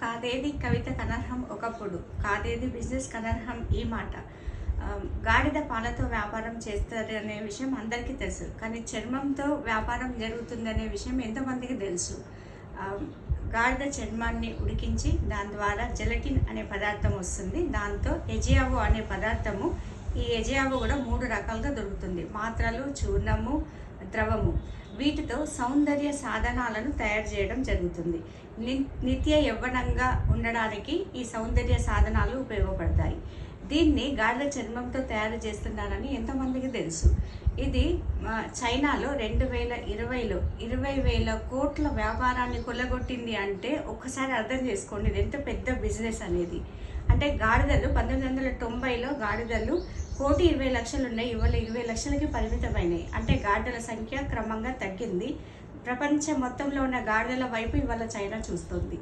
కాదేది కవిత కనర్హం ఒకప్పుడు, కాదేది బిజినెస్ కనర్హం ఈ మాట. గాడిద పాలతో వ్యాపారం చేస్తారనే విషయం అందరికీ తెలుసు, కానీ చర్మంతో వ్యాపారం జరుగుతుందనే విషయం ఎంతమందికి తెలుసు? గాడిద చర్మాన్ని ఉడికించి దాని ద్వారా జెలటిన్ అనే పదార్థం వస్తుంది. దాంతో ఎజియావో అనే పదార్థము, ఈ ఎజియావో కూడా 3 రకాలుగా దొరుకుతుంది: మాత్రలు, చూర్ణము, ద్రవము. వీటితో సౌందర్య సాధనాలను తయారు చేయడం జరుగుతుంది. నిత్య యవ్వనంగా ఉండడానికి ఈ సౌందర్య సాధనాలు ఉపయోగపడతాయి. దీన్ని గాడిద చర్మంతో తయారు చేస్తున్నారని ఎంతమందికి తెలుసు? ఇది చైనాలో 2020లో 20,000 కోట్ల వ్యాపారాన్ని కొల్లగొట్టింది. అంటే ఒక్కసారి అర్థం చేసుకోండి ఇది ఎంత పెద్ద బిజినెస్ అనేది. అంటే గాడిదలు 1990లో గాడిదలు 1,20,00,000 ఉన్నాయి, ఇవాళ 20 లక్షలకి పరిమితమైనవి. అంటే గాడిదల సంఖ్య క్రమంగా తగ్గింది. ప్రపంచం మొత్తంలో ఉన్న గాడిదల వైపు ఇవాళ చైనా చూస్తుంది.